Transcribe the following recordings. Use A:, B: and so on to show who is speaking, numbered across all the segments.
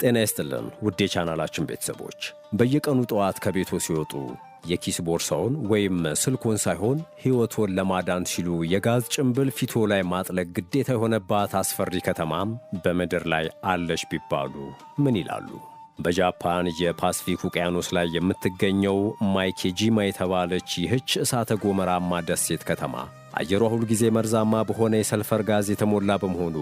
A: ጤና ይስጥልን ውድ የቻናላችን ቤተሰቦች፣ በየቀኑ ጠዋት ከቤቶ ሲወጡ የኪስ ቦርሳውን ወይም ስልኩን ሳይሆን ሕይወቶን ለማዳን ሲሉ የጋዝ ጭንብል ፊቶ ላይ ማጥለቅ ግዴታ የሆነባት አስፈሪ ከተማም በምድር ላይ አለች ቢባሉ ምን ይላሉ? በጃፓን የፓሲፊክ ውቅያኖስ ላይ የምትገኘው ማይኬጂማ የተባለች ይህች እሳተ ገሞራማ ደሴት ከተማ አየሯ ሁል ጊዜ መርዛማ በሆነ የሰልፈር ጋዝ የተሞላ በመሆኑ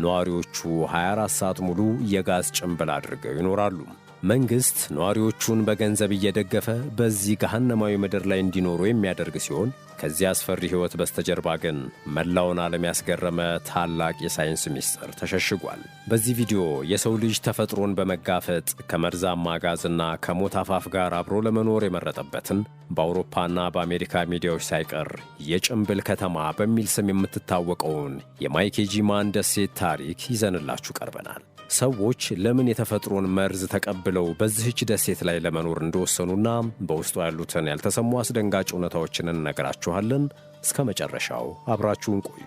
A: ነዋሪዎቹ 24 ሰዓት ሙሉ የጋዝ ጭንብል አድርገው ይኖራሉ። መንግሥት ነዋሪዎቹን በገንዘብ እየደገፈ በዚህ ገሃነማዊ ምድር ላይ እንዲኖሩ የሚያደርግ ሲሆን ከዚህ አስፈሪ ሕይወት በስተጀርባ ግን መላውን ዓለም ያስገረመ ታላቅ የሳይንስ ምስጢር ተሸሽጓል። በዚህ ቪዲዮ የሰው ልጅ ተፈጥሮን በመጋፈጥ ከመርዛማ ጋዝና ከሞት አፋፍ ጋር አብሮ ለመኖር የመረጠበትን በአውሮፓና በአሜሪካ ሚዲያዎች ሳይቀር የጭንብል ከተማ በሚል ስም የምትታወቀውን የማይኬጂማን ደሴት ታሪክ ይዘንላችሁ ቀርበናል። ሰዎች ለምን የተፈጥሮን መርዝ ተቀብለው በዚህች ደሴት ላይ ለመኖር እንደወሰኑና በውስጡ ያሉትን ያልተሰሙ አስደንጋጭ እውነታዎችን እንነግራችኋለን። እስከ መጨረሻው አብራችሁን ቆዩ።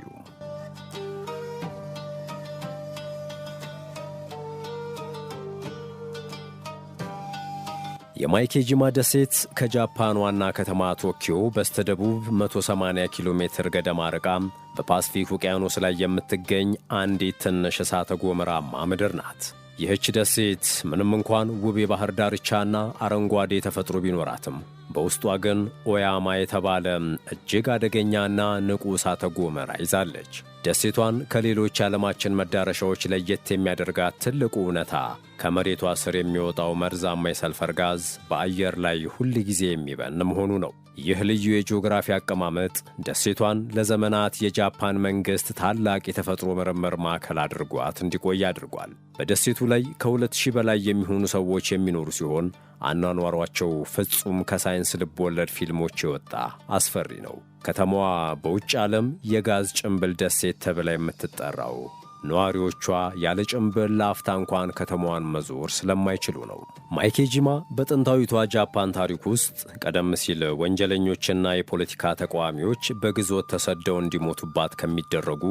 A: የማይኬጂማ ደሴት ከጃፓን ዋና ከተማ ቶኪዮ በስተደቡብ 180 ኪሎ ሜትር ገደማ ርቃ በፓሲፊክ ውቅያኖስ ላይ የምትገኝ አንዲት ትንሽ እሳተ ገሞራማ ምድር ናት። ይህች ደሴት ምንም እንኳን ውብ የባህር ዳርቻና አረንጓዴ ተፈጥሮ ቢኖራትም በውስጧ ግን ኦያማ የተባለ እጅግ አደገኛና ንቁ እሳተ ገሞራ ይዛለች። ደሴቷን ከሌሎች የዓለማችን መዳረሻዎች ለየት የሚያደርጋት ትልቁ እውነታ ከመሬቷ ስር የሚወጣው መርዛማ የሰልፈር ጋዝ በአየር ላይ ሁል ጊዜ የሚበን መሆኑ ነው። ይህ ልዩ የጂኦግራፊ አቀማመጥ ደሴቷን ለዘመናት የጃፓን መንግሥት ታላቅ የተፈጥሮ ምርምር ማዕከል አድርጓት እንዲቆይ አድርጓል። በደሴቱ ላይ ከ2000 በላይ የሚሆኑ ሰዎች የሚኖሩ ሲሆን አኗኗሯቸው ፍጹም ከሳይንስ ልብ ወለድ ፊልሞች የወጣ አስፈሪ ነው። ከተማዋ በውጭ ዓለም የጋዝ ጭንብል ደሴት ተብላ የምትጠራው ነዋሪዎቿ ያለ ጭንብል ለአፍታ እንኳን ከተማዋን መዞር ስለማይችሉ ነው። ማይኬጂማ በጥንታዊቷ ጃፓን ታሪክ ውስጥ ቀደም ሲል ወንጀለኞችና የፖለቲካ ተቃዋሚዎች በግዞት ተሰደው እንዲሞቱባት ከሚደረጉ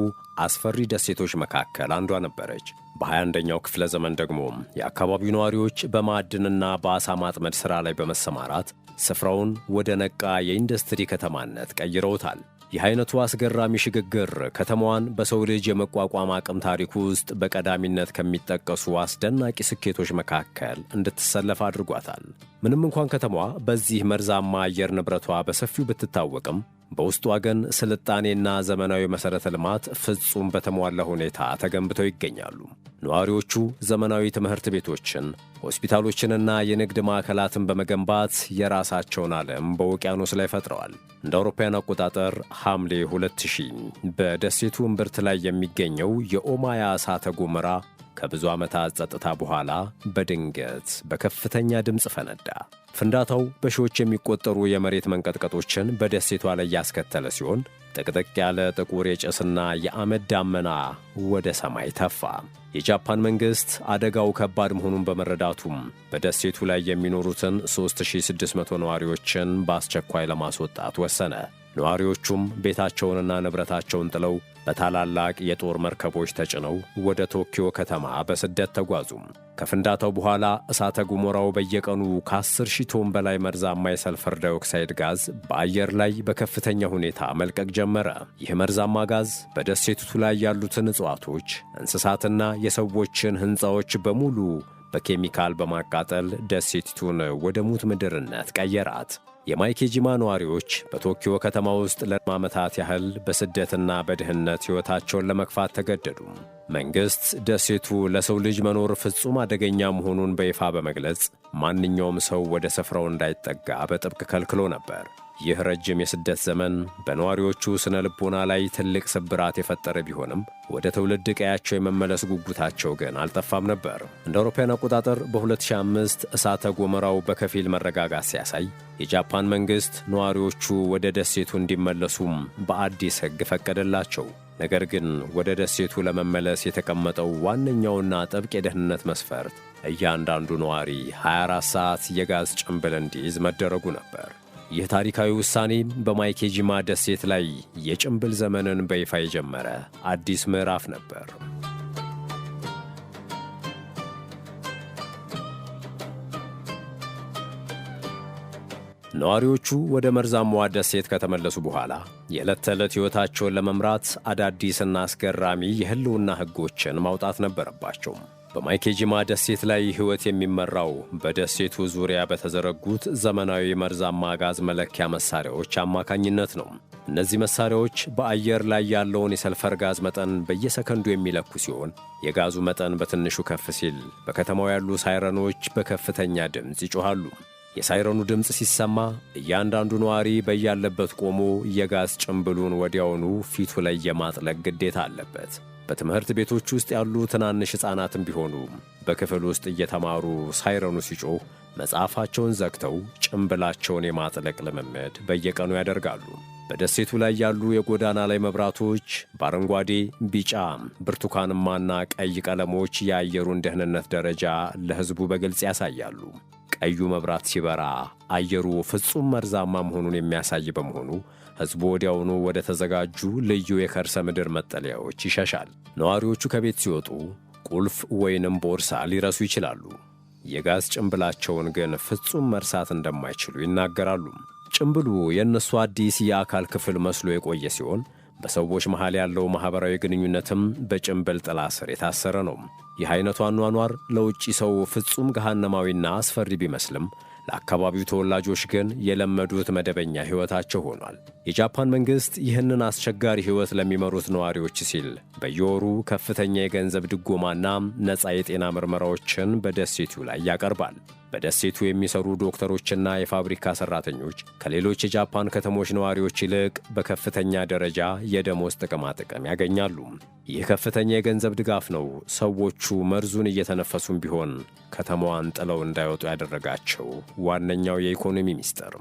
A: አስፈሪ ደሴቶች መካከል አንዷ ነበረች። በ21ኛው ክፍለ ዘመን ደግሞ የአካባቢው ነዋሪዎች በማዕድንና በዓሣ ማጥመድ ሥራ ላይ በመሰማራት ስፍራውን ወደ ነቃ የኢንዱስትሪ ከተማነት ቀይረውታል። ይህ አይነቱ አስገራሚ ሽግግር ከተማዋን በሰው ልጅ የመቋቋም አቅም ታሪክ ውስጥ በቀዳሚነት ከሚጠቀሱ አስደናቂ ስኬቶች መካከል እንድትሰለፍ አድርጓታል። ምንም እንኳን ከተማዋ በዚህ መርዛማ አየር ንብረቷ በሰፊው ብትታወቅም በውስጧ ግን ስልጣኔና ዘመናዊ መሠረተ ልማት ፍጹም በተሟላ ሁኔታ ተገንብተው ይገኛሉ። ነዋሪዎቹ ዘመናዊ ትምህርት ቤቶችን፣ ሆስፒታሎችንና የንግድ ማዕከላትን በመገንባት የራሳቸውን ዓለም በውቅያኖስ ላይ ፈጥረዋል። እንደ አውሮፓውያን አቆጣጠር ሐምሌ 2000 በደሴቱ እምብርት ላይ የሚገኘው የኦማያ እሳተ ገሞራ ከብዙ ዓመታት ጸጥታ በኋላ በድንገት በከፍተኛ ድምፅ ፈነዳ። ፍንዳታው በሺዎች የሚቆጠሩ የመሬት መንቀጥቀጦችን በደሴቷ ላይ ያስከተለ ሲሆን ጥቅጥቅ ያለ ጥቁር የጭስና የአመድ ዳመና ወደ ሰማይ ተፋ። የጃፓን መንግሥት አደጋው ከባድ መሆኑን በመረዳቱም በደሴቱ ላይ የሚኖሩትን 3600 ነዋሪዎችን በአስቸኳይ ለማስወጣት ወሰነ። ነዋሪዎቹም ቤታቸውንና ንብረታቸውን ጥለው በታላላቅ የጦር መርከቦች ተጭነው ወደ ቶኪዮ ከተማ በስደት ተጓዙ። ከፍንዳታው በኋላ እሳተ ገሞራው በየቀኑ ከ10,000 ቶን በላይ መርዛማ የሰልፈር ዳይኦክሳይድ ጋዝ በአየር ላይ በከፍተኛ ሁኔታ መልቀቅ ጀመረ። ይህ መርዛማ ጋዝ በደሴቱ ላይ ያሉትን እጽዋቶች፣ እንስሳትና የሰዎችን ሕንፃዎች በሙሉ በኬሚካል በማቃጠል ደሴቲቱን ወደ ሙት ምድርነት ቀየራት። የማይኬጂማ ነዋሪዎች በቶኪዮ ከተማ ውስጥ ለዓመታት ያህል በስደትና በድህነት ሕይወታቸውን ለመግፋት ተገደዱ። መንግሥት ደሴቱ ለሰው ልጅ መኖር ፍጹም አደገኛ መሆኑን በይፋ በመግለጽ ማንኛውም ሰው ወደ ስፍራው እንዳይጠጋ በጥብቅ ከልክሎ ነበር። ይህ ረጅም የስደት ዘመን በነዋሪዎቹ ስነ ልቦና ላይ ትልቅ ስብራት የፈጠረ ቢሆንም ወደ ትውልድ ቀያቸው የመመለስ ጉጉታቸው ግን አልጠፋም ነበር። እንደ አውሮፓውያን አቆጣጠር በ2005 እሳተ ገሞራው በከፊል መረጋጋት ሲያሳይ የጃፓን መንግሥት ነዋሪዎቹ ወደ ደሴቱ እንዲመለሱም በአዲስ ሕግ ፈቀደላቸው። ነገር ግን ወደ ደሴቱ ለመመለስ የተቀመጠው ዋነኛውና ጥብቅ የደህንነት መስፈርት እያንዳንዱ ነዋሪ 24 ሰዓት የጋዝ ጭንብል እንዲይዝ መደረጉ ነበር። ይህ ታሪካዊ ውሳኔ በማይኬጂማ ደሴት ላይ የጭንብል ዘመንን በይፋ የጀመረ አዲስ ምዕራፍ ነበር። ነዋሪዎቹ ወደ መርዛማዋ ደሴት ከተመለሱ በኋላ የዕለት ተዕለት ሕይወታቸውን ለመምራት አዳዲስና አስገራሚ የሕልውና ሕጎችን ማውጣት ነበረባቸው። በማይኬጂማ ደሴት ላይ ሕይወት የሚመራው በደሴቱ ዙሪያ በተዘረጉት ዘመናዊ መርዛማ ጋዝ መለኪያ መሣሪያዎች አማካኝነት ነው። እነዚህ መሣሪያዎች በአየር ላይ ያለውን የሰልፈር ጋዝ መጠን በየሰከንዱ የሚለኩ ሲሆን የጋዙ መጠን በትንሹ ከፍ ሲል በከተማው ያሉ ሳይረኖች በከፍተኛ ድምፅ ይጮኻሉ። የሳይረኑ ድምፅ ሲሰማ እያንዳንዱ ነዋሪ በያለበት ቆሞ የጋዝ ጭንብሉን ወዲያውኑ ፊቱ ላይ የማጥለቅ ግዴታ አለበት። በትምህርት ቤቶች ውስጥ ያሉ ትናንሽ ሕፃናትም ቢሆኑ በክፍል ውስጥ እየተማሩ ሳይረኑ ሲጮህ መጽሐፋቸውን ዘግተው ጭንብላቸውን የማጥለቅ ልምምድ በየቀኑ ያደርጋሉ። በደሴቱ ላይ ያሉ የጎዳና ላይ መብራቶች በአረንጓዴ፣ ቢጫ፣ ብርቱካንማና ቀይ ቀለሞች የአየሩን ደህንነት ደረጃ ለሕዝቡ በግልጽ ያሳያሉ። ቀዩ መብራት ሲበራ አየሩ ፍጹም መርዛማ መሆኑን የሚያሳይ በመሆኑ ሕዝቡ ወዲያውኑ ወደ ተዘጋጁ ልዩ የከርሰ ምድር መጠለያዎች ይሸሻል። ነዋሪዎቹ ከቤት ሲወጡ ቁልፍ ወይንም ቦርሳ ሊረሱ ይችላሉ። የጋዝ ጭንብላቸውን ግን ፍጹም መርሳት እንደማይችሉ ይናገራሉ። ጭንብሉ የእነሱ አዲስ የአካል ክፍል መስሎ የቆየ ሲሆን በሰዎች መሃል ያለው ማኅበራዊ ግንኙነትም በጭንብል ጥላ ስር የታሰረ ነው። ይህ አይነቱ አኗኗር ለውጭ ሰው ፍጹም ገሃነማዊና አስፈሪ ቢመስልም ለአካባቢው ተወላጆች ግን የለመዱት መደበኛ ሕይወታቸው ሆኗል። የጃፓን መንግሥት ይህንን አስቸጋሪ ሕይወት ለሚመሩት ነዋሪዎች ሲል በየወሩ ከፍተኛ የገንዘብ ድጎማና ነፃ የጤና ምርመራዎችን በደሴቱ ላይ ያቀርባል። በደሴቱ የሚሰሩ ዶክተሮችና የፋብሪካ ሠራተኞች ከሌሎች የጃፓን ከተሞች ነዋሪዎች ይልቅ በከፍተኛ ደረጃ የደሞዝ ጥቅማጥቅም ያገኛሉ። ይህ ከፍተኛ የገንዘብ ድጋፍ ነው ሰዎቹ መርዙን እየተነፈሱም ቢሆን ከተማዋን ጥለው እንዳይወጡ ያደረጋቸው ዋነኛው የኢኮኖሚ ሚስጥር።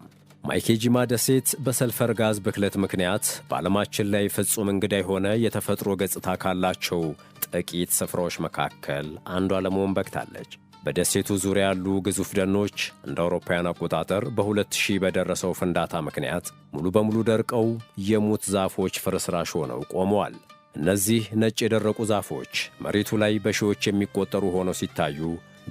A: ማይኬጂማ ደሴት በሰልፈር ጋዝ ብክለት ምክንያት በዓለማችን ላይ ፍጹም እንግዳ የሆነ የተፈጥሮ ገጽታ ካላቸው ጥቂት ስፍራዎች መካከል አንዷ ለመሆን በቅታለች። በደሴቱ ዙሪያ ያሉ ግዙፍ ደኖች እንደ አውሮፓውያን አቆጣጠር በ2000 በደረሰው ፍንዳታ ምክንያት ሙሉ በሙሉ ደርቀው የሙት ዛፎች ፍርስራሽ ሆነው ቆመዋል። እነዚህ ነጭ የደረቁ ዛፎች መሬቱ ላይ በሺዎች የሚቆጠሩ ሆነው ሲታዩ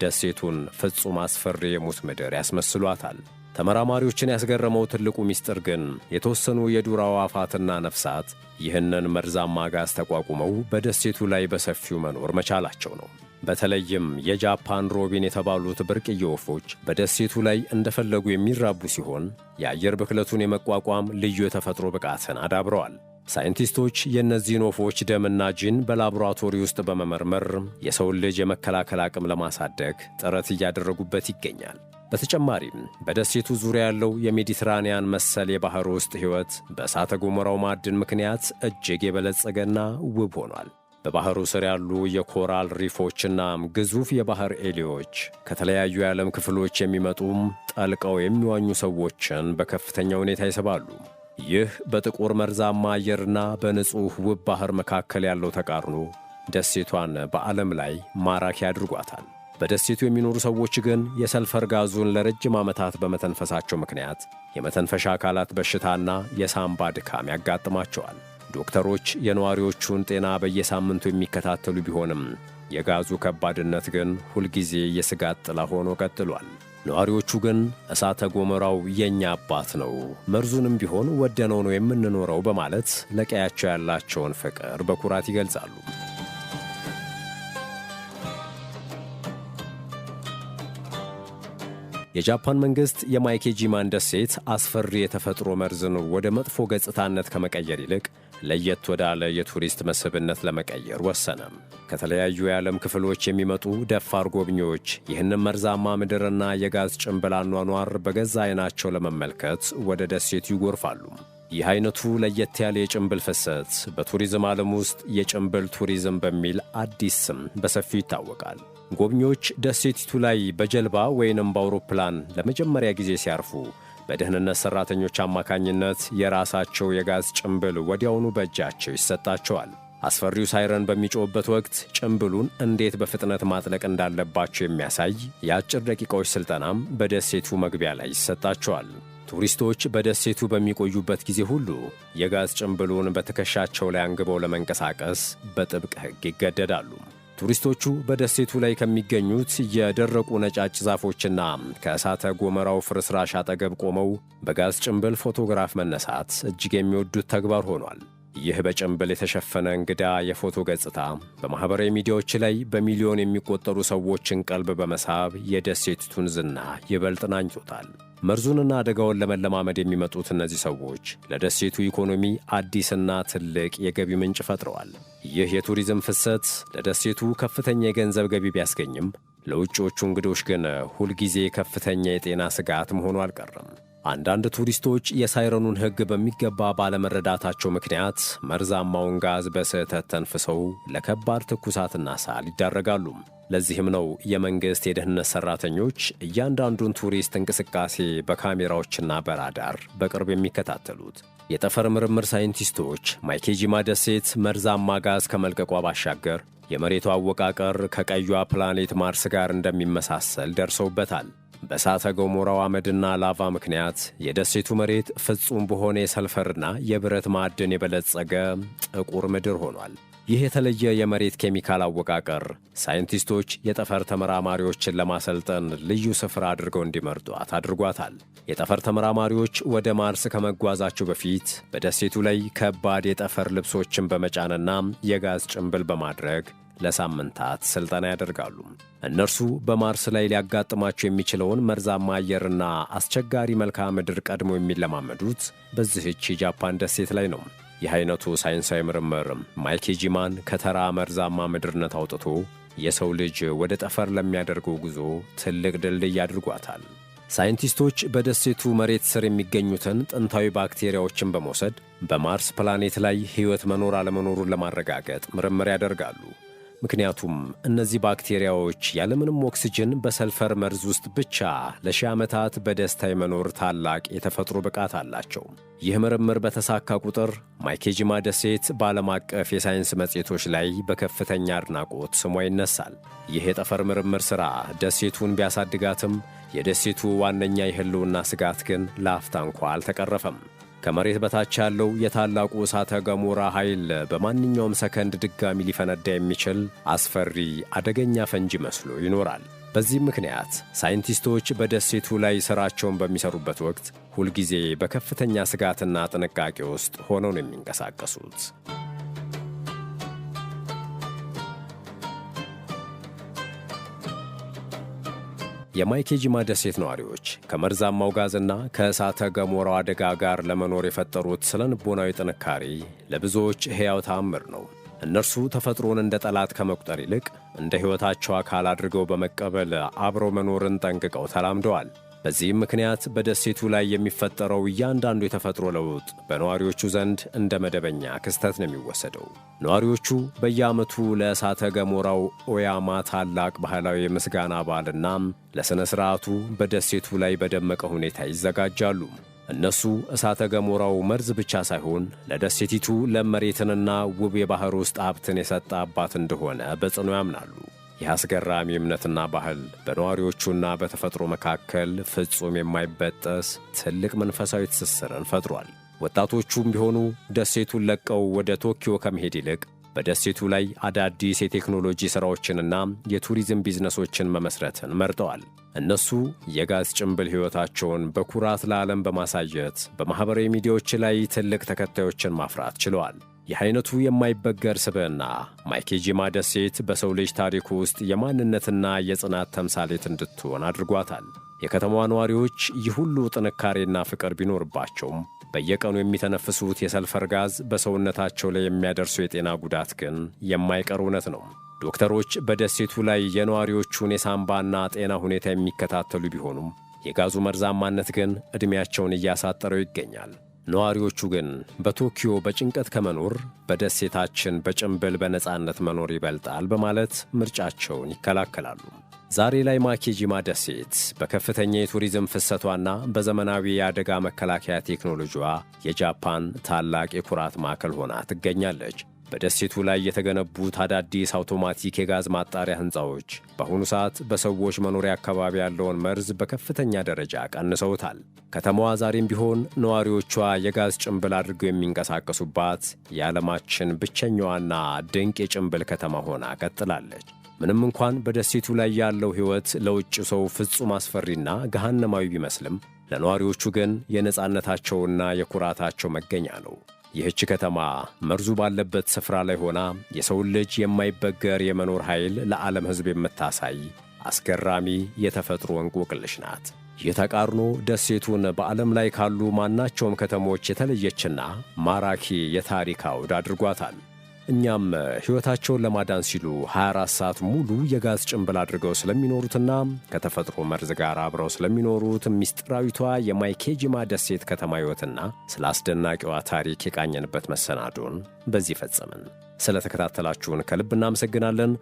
A: ደሴቱን ፍጹም አስፈሪ የሙት ምድር ያስመስሏታል። ተመራማሪዎችን ያስገረመው ትልቁ ምስጢር ግን የተወሰኑ የዱር አዕዋፋትና ነፍሳት ይህንን መርዛማ ጋዝ ተቋቁመው በደሴቱ ላይ በሰፊው መኖር መቻላቸው ነው። በተለይም የጃፓን ሮቢን የተባሉት ብርቅዬ ወፎች በደሴቱ ላይ እንደፈለጉ የሚራቡ ሲሆን የአየር ብክለቱን የመቋቋም ልዩ የተፈጥሮ ብቃትን አዳብረዋል። ሳይንቲስቶች የእነዚህን ወፎች ደምና ጂን በላቦራቶሪ ውስጥ በመመርመር የሰውን ልጅ የመከላከል አቅም ለማሳደግ ጥረት እያደረጉበት ይገኛል። በተጨማሪም በደሴቱ ዙሪያ ያለው የሜዲትራንያን መሰል የባሕር ውስጥ ሕይወት በእሳተ ገሞራው ማዕድን ምክንያት እጅግ የበለጸገና ውብ ሆኗል። በባሕሩ ስር ያሉ የኮራል ሪፎችና ግዙፍ የባሕር ኤሊዎች ከተለያዩ የዓለም ክፍሎች የሚመጡም ጠልቀው የሚዋኙ ሰዎችን በከፍተኛ ሁኔታ ይስባሉ። ይህ በጥቁር መርዛማ አየርና በንጹሕ ውብ ባሕር መካከል ያለው ተቃርኖ ደሴቷን በዓለም ላይ ማራኪ አድርጓታል። በደሴቱ የሚኖሩ ሰዎች ግን የሰልፈር ጋዙን ለረጅም ዓመታት በመተንፈሳቸው ምክንያት የመተንፈሻ አካላት በሽታና የሳምባ ድካም ያጋጥማቸዋል። ዶክተሮች የነዋሪዎቹን ጤና በየሳምንቱ የሚከታተሉ ቢሆንም የጋዙ ከባድነት ግን ሁልጊዜ የስጋት ጥላ ሆኖ ቀጥሏል። ነዋሪዎቹ ግን እሳተ ገሞራው የኛ አባት ነው፣ መርዙንም ቢሆን ወደነው ነው የምንኖረው በማለት ለቀያቸው ያላቸውን ፍቅር በኩራት ይገልጻሉ። የጃፓን መንግሥት የማይኬጂማን ደሴት አስፈሪ የተፈጥሮ መርዝን ወደ መጥፎ ገጽታነት ከመቀየር ይልቅ ለየት ወዳለ የቱሪስት መስህብነት ለመቀየር ወሰነ። ከተለያዩ የዓለም ክፍሎች የሚመጡ ደፋር ጎብኚዎች ይህንን መርዛማ ምድርና የጋዝ ጭንብል አኗኗር በገዛ ዓይናቸው ለመመልከት ወደ ደሴቱ ይጎርፋሉ። ይህ አይነቱ ለየት ያለ የጭንብል ፍሰት በቱሪዝም ዓለም ውስጥ የጭንብል ቱሪዝም በሚል አዲስ ስም በሰፊው ይታወቃል። ጎብኚዎች ደሴቲቱ ላይ በጀልባ ወይንም በአውሮፕላን ለመጀመሪያ ጊዜ ሲያርፉ በደህንነት ሠራተኞች አማካኝነት የራሳቸው የጋዝ ጭንብል ወዲያውኑ በእጃቸው ይሰጣቸዋል። አስፈሪው ሳይረን በሚጮህበት ወቅት ጭንብሉን እንዴት በፍጥነት ማጥለቅ እንዳለባቸው የሚያሳይ የአጭር ደቂቃዎች ሥልጠናም በደሴቱ መግቢያ ላይ ይሰጣቸዋል። ቱሪስቶች በደሴቱ በሚቆዩበት ጊዜ ሁሉ የጋዝ ጭንብሉን በትከሻቸው ላይ አንግበው ለመንቀሳቀስ በጥብቅ ሕግ ይገደዳሉ። ቱሪስቶቹ በደሴቱ ላይ ከሚገኙት የደረቁ ነጫጭ ዛፎችና ከእሳተ ገሞራው ፍርስራሽ አጠገብ ቆመው በጋዝ ጭንብል ፎቶግራፍ መነሳት እጅግ የሚወዱት ተግባር ሆኗል። ይህ በጭንብል የተሸፈነ እንግዳ የፎቶ ገጽታ በማኅበራዊ ሚዲያዎች ላይ በሚሊዮን የሚቆጠሩ ሰዎችን ቀልብ በመሳብ የደሴቲቱን ዝና ይበልጥ ናኝቶታል። መርዙንና አደጋውን ለመለማመድ የሚመጡት እነዚህ ሰዎች ለደሴቱ ኢኮኖሚ አዲስና ትልቅ የገቢ ምንጭ ፈጥረዋል። ይህ የቱሪዝም ፍሰት ለደሴቱ ከፍተኛ የገንዘብ ገቢ ቢያስገኝም ለውጭዎቹ እንግዶች ግን ሁልጊዜ ከፍተኛ የጤና ስጋት መሆኑ አልቀረም። አንዳንድ ቱሪስቶች የሳይረኑን ሕግ በሚገባ ባለመረዳታቸው ምክንያት መርዛማውን ጋዝ በስህተት ተንፍሰው ለከባድ ትኩሳትና ሳል ይዳረጋሉ። ለዚህም ነው የመንግሥት የደህንነት ሠራተኞች እያንዳንዱን ቱሪስት እንቅስቃሴ በካሜራዎችና በራዳር በቅርብ የሚከታተሉት። የጠፈር ምርምር ሳይንቲስቶች ማይኬጂማ ደሴት መርዛማ ጋዝ ከመልቀቋ ባሻገር የመሬቱ አወቃቀር ከቀዩዋ ፕላኔት ማርስ ጋር እንደሚመሳሰል ደርሰውበታል። በእሳተ ገሞራው አመድና ላቫ ምክንያት የደሴቱ መሬት ፍጹም በሆነ የሰልፈርና የብረት ማዕድን የበለጸገ ጥቁር ምድር ሆኗል። ይህ የተለየ የመሬት ኬሚካል አወቃቀር ሳይንቲስቶች የጠፈር ተመራማሪዎችን ለማሰልጠን ልዩ ስፍራ አድርገው እንዲመርጧት አድርጓታል። የጠፈር ተመራማሪዎች ወደ ማርስ ከመጓዛቸው በፊት በደሴቱ ላይ ከባድ የጠፈር ልብሶችን በመጫንና የጋዝ ጭንብል በማድረግ ለሳምንታት ስልጠና ያደርጋሉ። እነርሱ በማርስ ላይ ሊያጋጥማቸው የሚችለውን መርዛማ አየርና አስቸጋሪ መልክዓ ምድር ቀድሞ የሚለማመዱት በዚህች የጃፓን ደሴት ላይ ነው። ይህ አይነቱ ሳይንሳዊ ምርምር ማይኬጂማን ከተራ መርዛማ ምድርነት አውጥቶ የሰው ልጅ ወደ ጠፈር ለሚያደርገው ጉዞ ትልቅ ድልድይ አድርጓታል። ሳይንቲስቶች በደሴቱ መሬት ስር የሚገኙትን ጥንታዊ ባክቴሪያዎችን በመውሰድ በማርስ ፕላኔት ላይ ሕይወት መኖር አለመኖሩን ለማረጋገጥ ምርምር ያደርጋሉ። ምክንያቱም እነዚህ ባክቴሪያዎች ያለምንም ኦክሲጅን በሰልፈር መርዝ ውስጥ ብቻ ለሺህ ዓመታት በደስታ የመኖር ታላቅ የተፈጥሮ ብቃት አላቸው። ይህ ምርምር በተሳካ ቁጥር ማይኬጂማ ደሴት በዓለም አቀፍ የሳይንስ መጽሔቶች ላይ በከፍተኛ አድናቆት ስሟ ይነሳል። ይህ የጠፈር ምርምር ሥራ ደሴቱን ቢያሳድጋትም የደሴቱ ዋነኛ የሕልውና ስጋት ግን ለአፍታ እንኳ አልተቀረፈም። ከመሬት በታች ያለው የታላቁ እሳተ ገሞራ ኃይል በማንኛውም ሰከንድ ድጋሚ ሊፈነዳ የሚችል አስፈሪ አደገኛ ፈንጂ መስሎ ይኖራል። በዚህም ምክንያት ሳይንቲስቶች በደሴቱ ላይ ሥራቸውን በሚሰሩበት ወቅት ሁልጊዜ በከፍተኛ ስጋትና ጥንቃቄ ውስጥ ሆነው ነው የሚንቀሳቀሱት። የማይኬጂማ ደሴት ነዋሪዎች ከመርዛማው ጋዝና ከእሳተ ገሞራው አደጋ ጋር ለመኖር የፈጠሩት ስነ ልቦናዊ ጥንካሬ ለብዙዎች ሕያው ተአምር ነው። እነርሱ ተፈጥሮን እንደ ጠላት ከመቁጠር ይልቅ እንደ ሕይወታቸው አካል አድርገው በመቀበል አብረው መኖርን ጠንቅቀው ተላምደዋል። በዚህም ምክንያት በደሴቱ ላይ የሚፈጠረው እያንዳንዱ የተፈጥሮ ለውጥ በነዋሪዎቹ ዘንድ እንደ መደበኛ ክስተት ነው የሚወሰደው። ነዋሪዎቹ በየዓመቱ ለእሳተ ገሞራው ኦያማ ታላቅ ባህላዊ የምስጋና በዓልና ለሥነ ሥርዓቱ በደሴቱ ላይ በደመቀ ሁኔታ ይዘጋጃሉ። እነሱ እሳተ ገሞራው መርዝ ብቻ ሳይሆን ለደሴቲቱ ለም መሬትንና ውብ የባሕር ውስጥ ሀብትን የሰጠ አባት እንደሆነ በጽኑ ያምናሉ። ይህ አስገራሚ እምነትና ባህል በነዋሪዎቹና በተፈጥሮ መካከል ፍጹም የማይበጠስ ትልቅ መንፈሳዊ ትስስርን ፈጥሯል። ወጣቶቹም ቢሆኑ ደሴቱን ለቀው ወደ ቶኪዮ ከመሄድ ይልቅ በደሴቱ ላይ አዳዲስ የቴክኖሎጂ ሥራዎችንና የቱሪዝም ቢዝነሶችን መመስረትን መርጠዋል። እነሱ የጋዝ ጭንብል ሕይወታቸውን በኩራት ለዓለም በማሳየት በማኅበራዊ ሚዲያዎች ላይ ትልቅ ተከታዮችን ማፍራት ችለዋል። ይህ አይነቱ የማይበገር ስብዕና ማይኬጂማ ደሴት በሰው ልጅ ታሪክ ውስጥ የማንነትና የጽናት ተምሳሌት እንድትሆን አድርጓታል። የከተማዋ ነዋሪዎች ይህ ሁሉ ጥንካሬና ፍቅር ቢኖርባቸውም በየቀኑ የሚተነፍሱት የሰልፈር ጋዝ በሰውነታቸው ላይ የሚያደርሰው የጤና ጉዳት ግን የማይቀር እውነት ነው። ዶክተሮች በደሴቱ ላይ የነዋሪዎቹን የሳምባና ጤና ሁኔታ የሚከታተሉ ቢሆኑም የጋዙ መርዛማነት ግን ዕድሜያቸውን እያሳጠረው ይገኛል። ነዋሪዎቹ ግን በቶኪዮ በጭንቀት ከመኖር በደሴታችን በጭንብል በነጻነት መኖር ይበልጣል በማለት ምርጫቸውን ይከላከላሉ። ዛሬ ላይ ማይኬጂማ ደሴት በከፍተኛ የቱሪዝም ፍሰቷና በዘመናዊ የአደጋ መከላከያ ቴክኖሎጂዋ የጃፓን ታላቅ የኩራት ማዕከል ሆና ትገኛለች። በደሴቱ ላይ የተገነቡት አዳዲስ አውቶማቲክ የጋዝ ማጣሪያ ሕንፃዎች በአሁኑ ሰዓት በሰዎች መኖሪያ አካባቢ ያለውን መርዝ በከፍተኛ ደረጃ ቀንሰውታል። ከተማዋ ዛሬም ቢሆን ነዋሪዎቿ የጋዝ ጭንብል አድርገው የሚንቀሳቀሱባት የዓለማችን ብቸኛዋና ድንቅ የጭንብል ከተማ ሆና ቀጥላለች። ምንም እንኳን በደሴቱ ላይ ያለው ሕይወት ለውጭ ሰው ፍጹም አስፈሪና ገሃነማዊ ቢመስልም ለነዋሪዎቹ ግን የነጻነታቸውና የኩራታቸው መገኛ ነው። ይህች ከተማ መርዙ ባለበት ስፍራ ላይ ሆና የሰውን ልጅ የማይበገር የመኖር ኃይል ለዓለም ሕዝብ የምታሳይ አስገራሚ የተፈጥሮ እንቆቅልሽ ናት። ይህ ተቃርኖ ደሴቱን በዓለም ላይ ካሉ ማናቸውም ከተሞች የተለየችና ማራኪ የታሪክ አውድ አድርጓታል። እኛም ሕይወታቸውን ለማዳን ሲሉ 24 ሰዓት ሙሉ የጋዝ ጭንብል አድርገው ስለሚኖሩትና ከተፈጥሮ መርዝ ጋር አብረው ስለሚኖሩት ምስጢራዊቷ የማይኬጂማ ደሴት ከተማ ሕይወትና ስለ አስደናቂዋ ታሪክ የቃኘንበት መሰናዶን በዚህ ፈጸምን። ስለተከታተላችሁን ከልብ እናመሰግናለን።